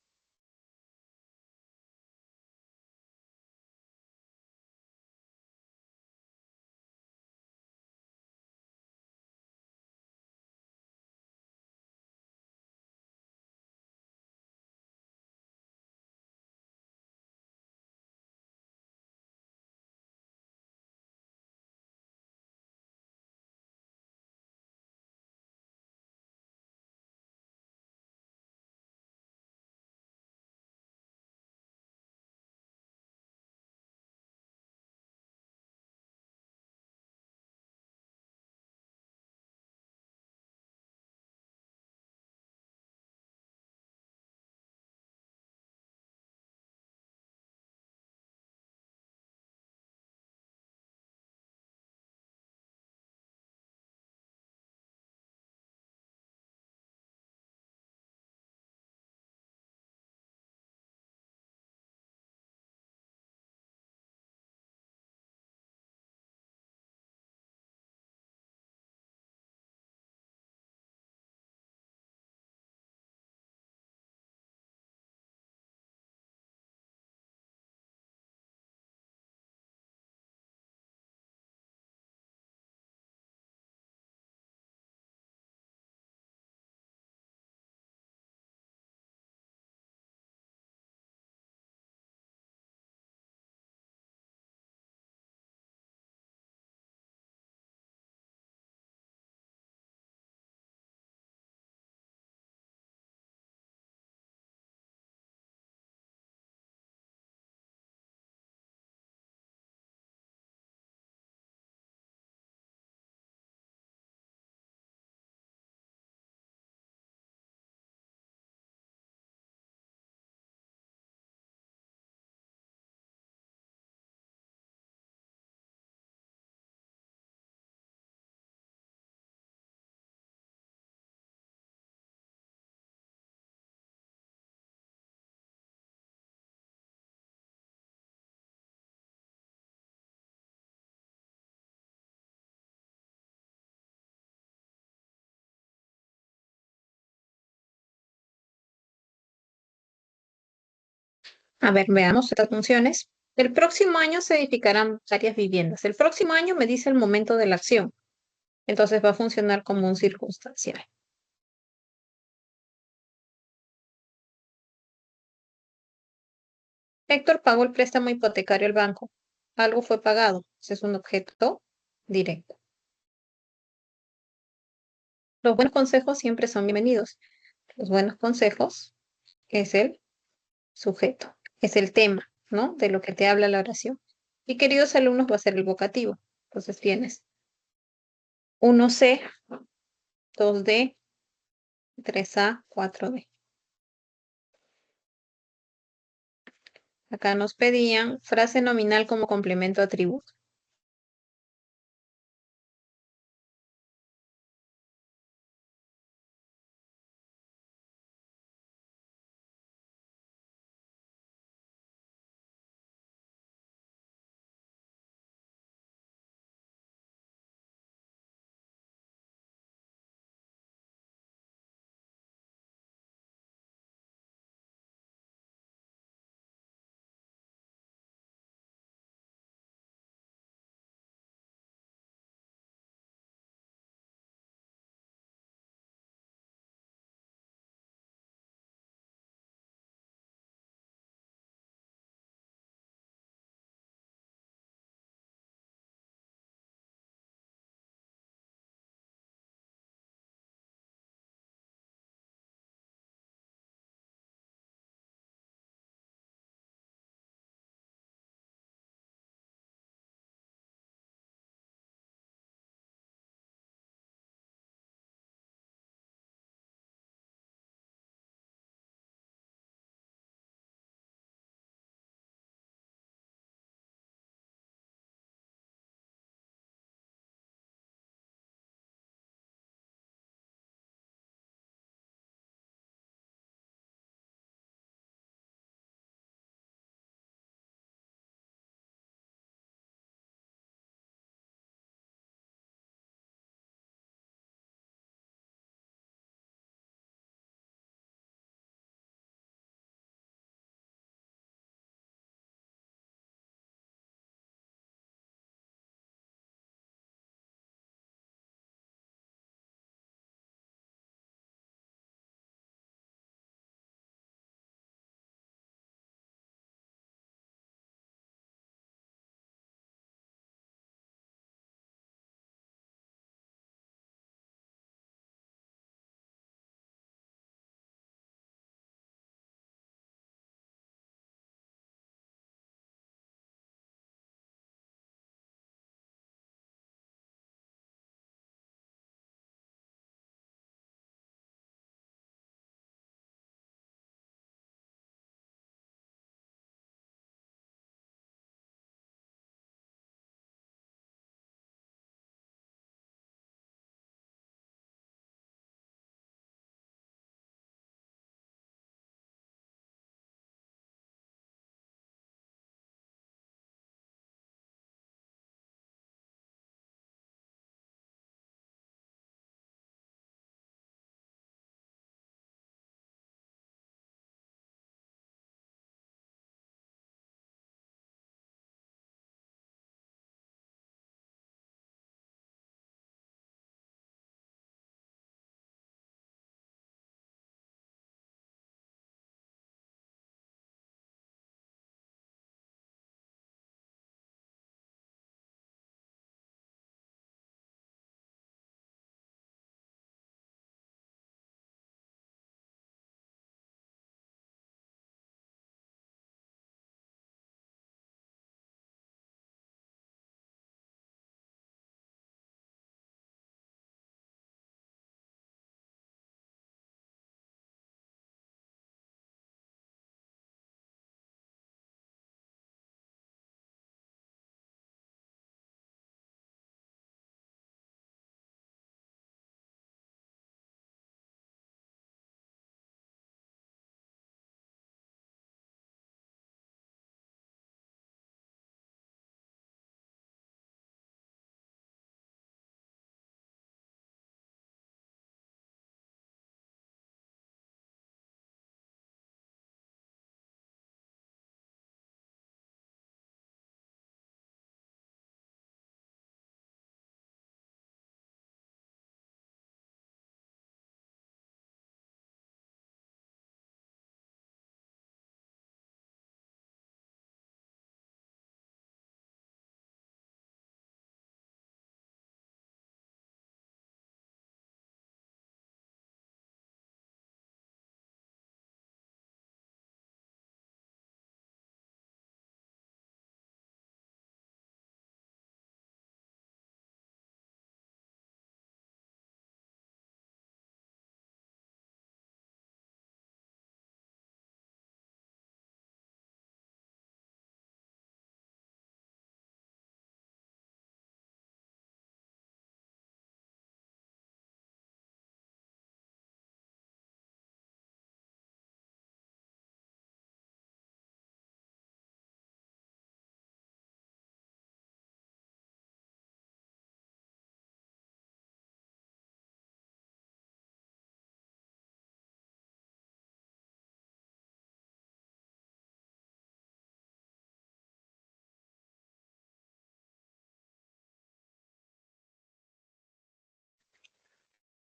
A ver, veamos estas funciones. El próximo año se edificarán varias viviendas. El próximo año me dice el momento de la acción. Entonces va a funcionar como un circunstancial. Héctor pagó el préstamo hipotecario al banco. Algo fue pagado. Ese es un objeto directo. Los buenos consejos siempre son bienvenidos. Los buenos consejos es el sujeto, es el tema, ¿no? De lo que te habla la oración. Y queridos alumnos va a ser el vocativo. Entonces tienes 1C, 2D, 3A, 4D. Acá nos pedían frase nominal como complemento atributo.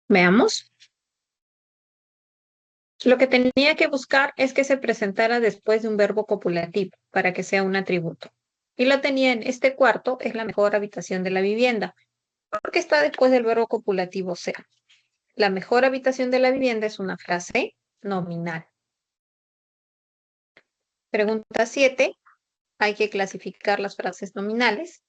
Veamos. Lo que tenía que buscar es que se presentara después de un verbo copulativo para que sea un atributo. Y lo tenía en este cuarto, es la mejor habitación de la vivienda, porque está después del verbo copulativo sea. La mejor habitación de la vivienda es una frase nominal. Pregunta 7. Hay que clasificar las frases nominales.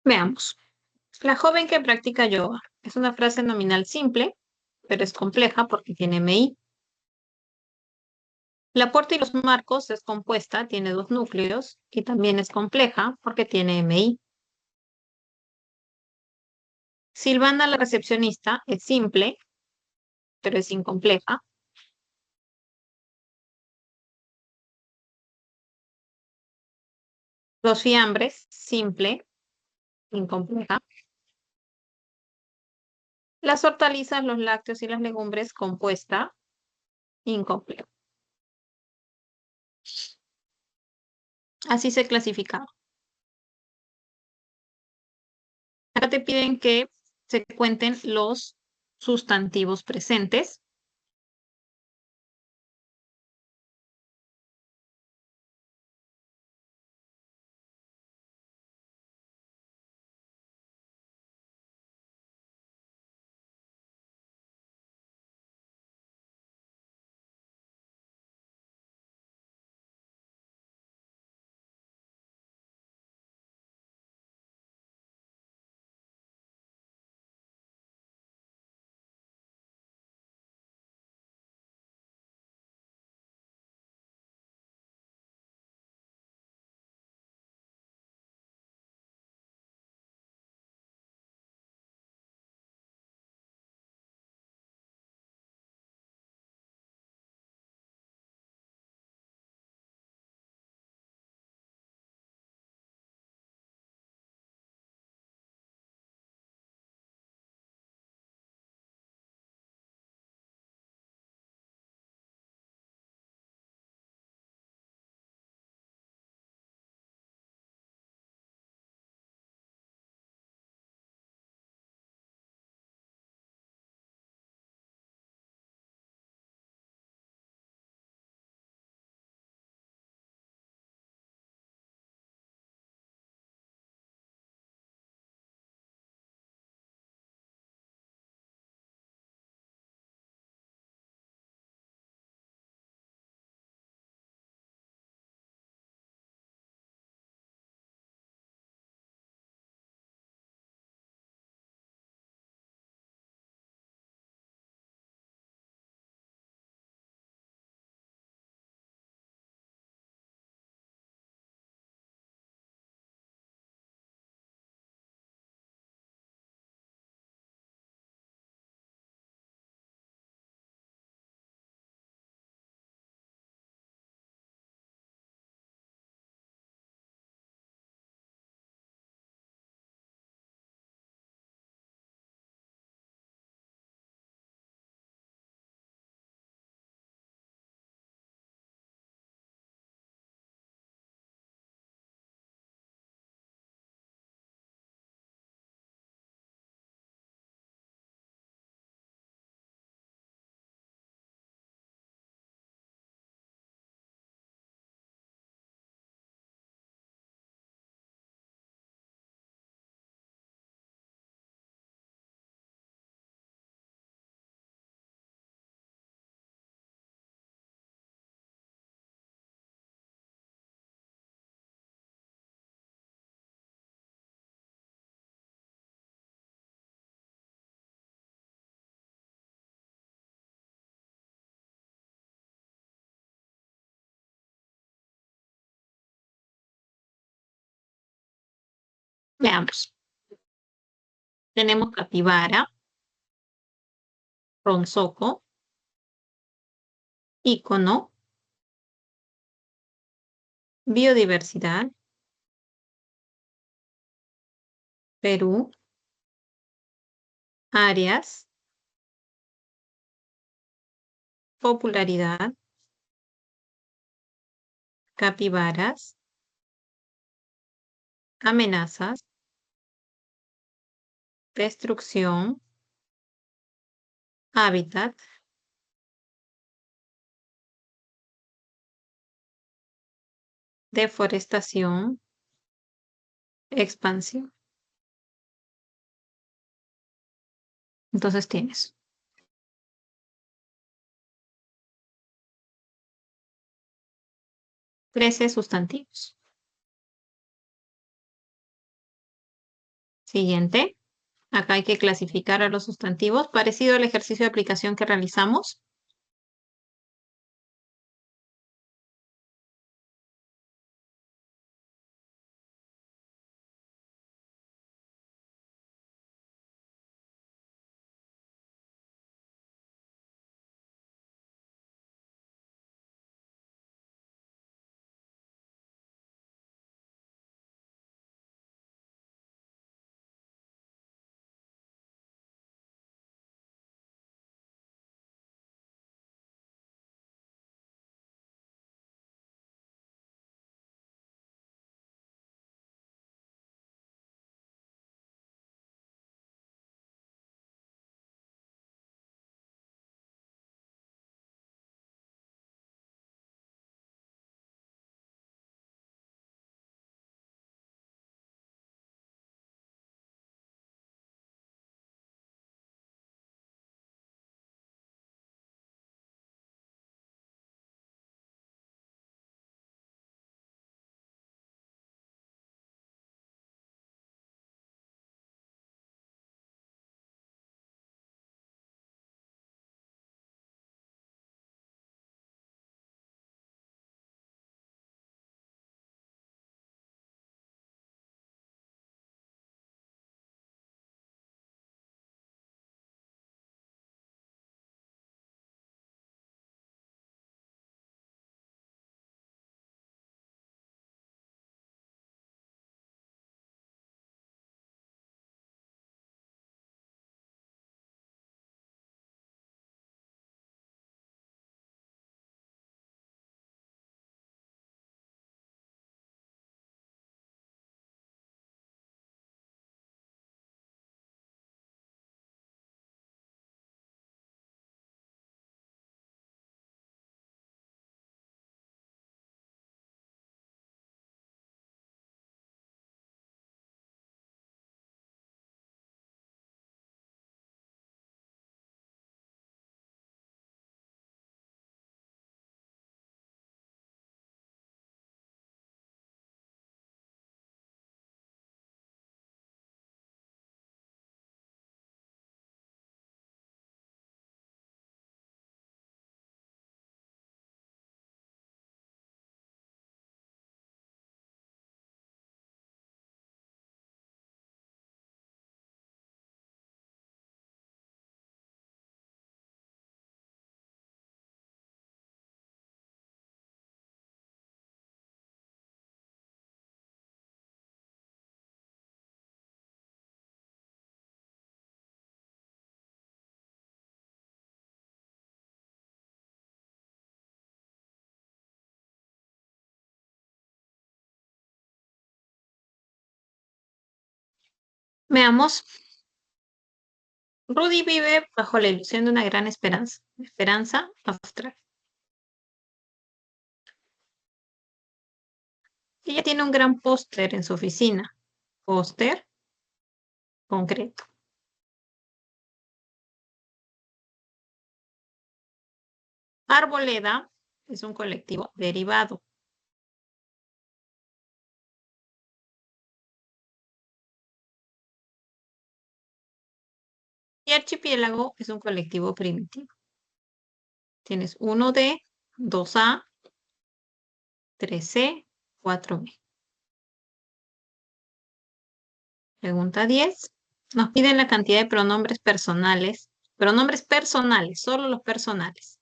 Veamos. La joven que practica yoga. Es una frase nominal simple, pero es compleja porque tiene MI. La puerta y los marcos es compuesta, tiene dos núcleos y también es compleja porque tiene MI. Silvana, la recepcionista, es simple, pero es incompleja. Los fiambres, simple, incompleja. Las hortalizas, los lácteos y las legumbres, compuesta, incompleja. Así se clasifica. Acá te piden que se cuenten los sustantivos presentes. Veamos. Tenemos capibara, ronzoco, ícono, biodiversidad, Perú, áreas, popularidad, capibaras, amenazas, destrucción, hábitat, deforestación, expansión. Entonces tienes 13 sustantivos. Siguiente. Acá hay que clasificar a los sustantivos, parecido al ejercicio de aplicación que realizamos. Veamos. Rudy vive bajo la ilusión de una gran esperanza. Esperanza abstracta. Ella tiene un gran póster en su oficina. Póster concreto. Arboleda es un colectivo derivado. Y archipiélago es un colectivo primitivo. Tienes 1D, 2A, 3C, 4B. Pregunta 10. Nos piden la cantidad de pronombres personales, solo los personales.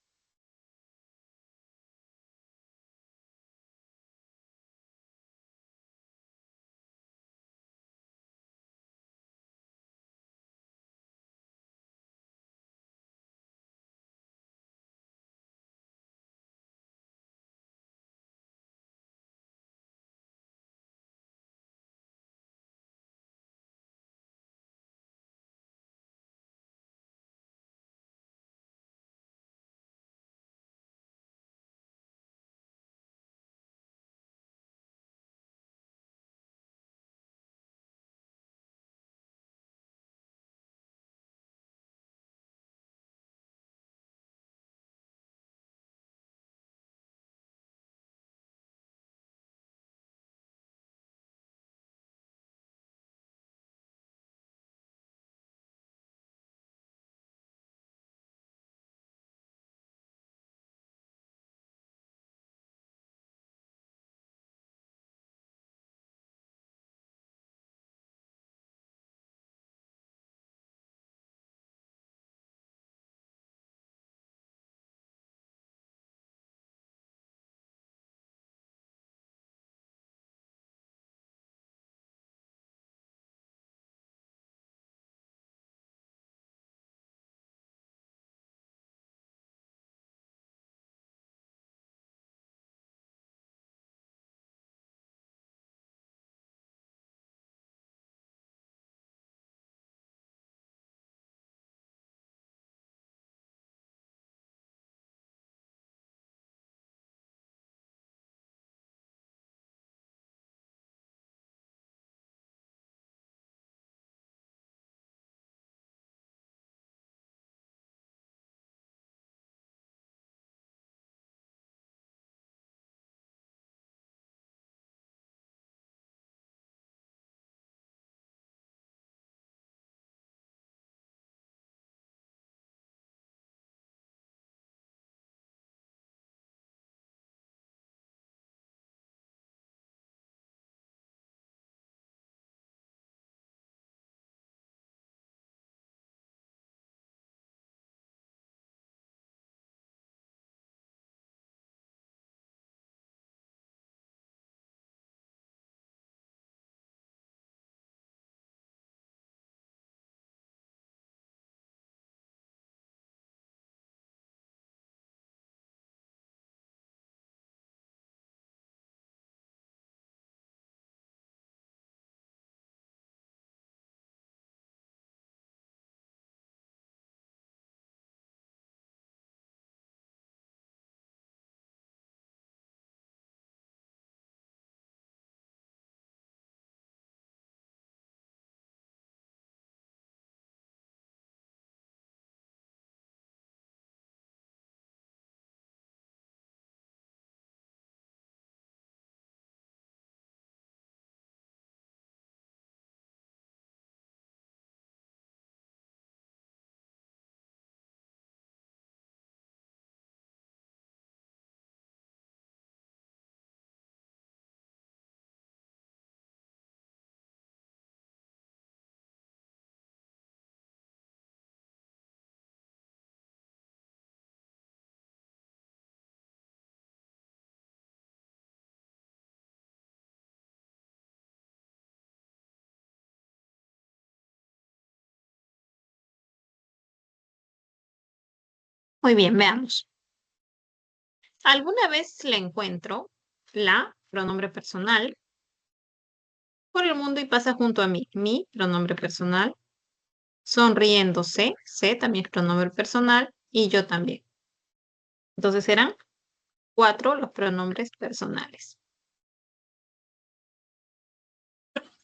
Muy bien, veamos. ¿Alguna vez le encuentro la pronombre personal por el mundo y pasa junto a mí? Mi pronombre personal. Sonriéndose, se también es pronombre personal y yo también. Entonces serán 4 los pronombres personales.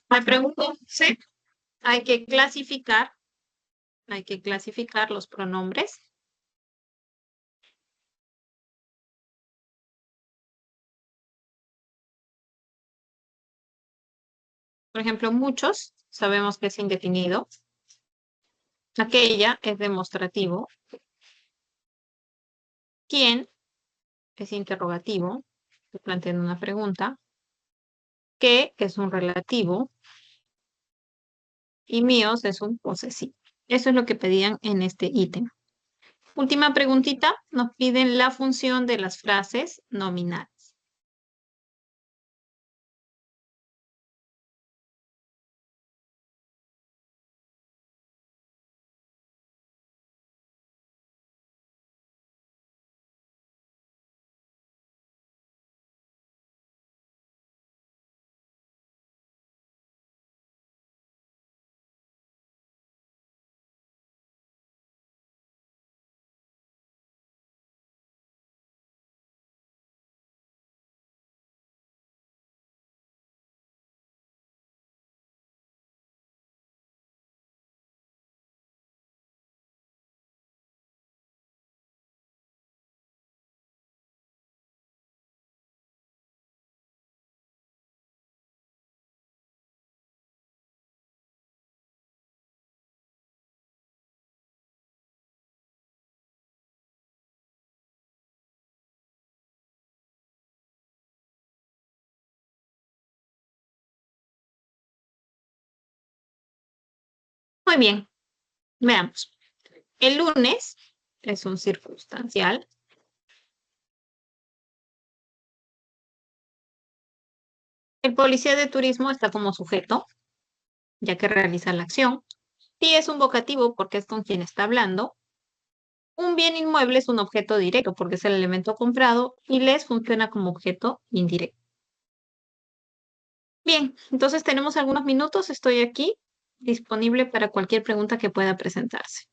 Me pregunto, sí, hay que clasificar, hay que clasificar los pronombres. Por ejemplo, muchos sabemos que es indefinido. Aquella es demostrativo. ¿Quién es interrogativo? Estoy planteando una pregunta. ¿Qué es un relativo? Y míos es un posesivo. Eso es lo que pedían en este ítem. Última preguntita, nos piden la función de las frases nominales. Muy bien, veamos. El lunes es un circunstancial. El policía de turismo está como sujeto, ya que realiza la acción. Y es un vocativo porque es con quien está hablando. Un bien inmueble es un objeto directo porque es el elemento comprado y les funciona como objeto indirecto. Bien, entonces tenemos algunos minutos. Estoy aquí disponible para cualquier pregunta que pueda presentarse.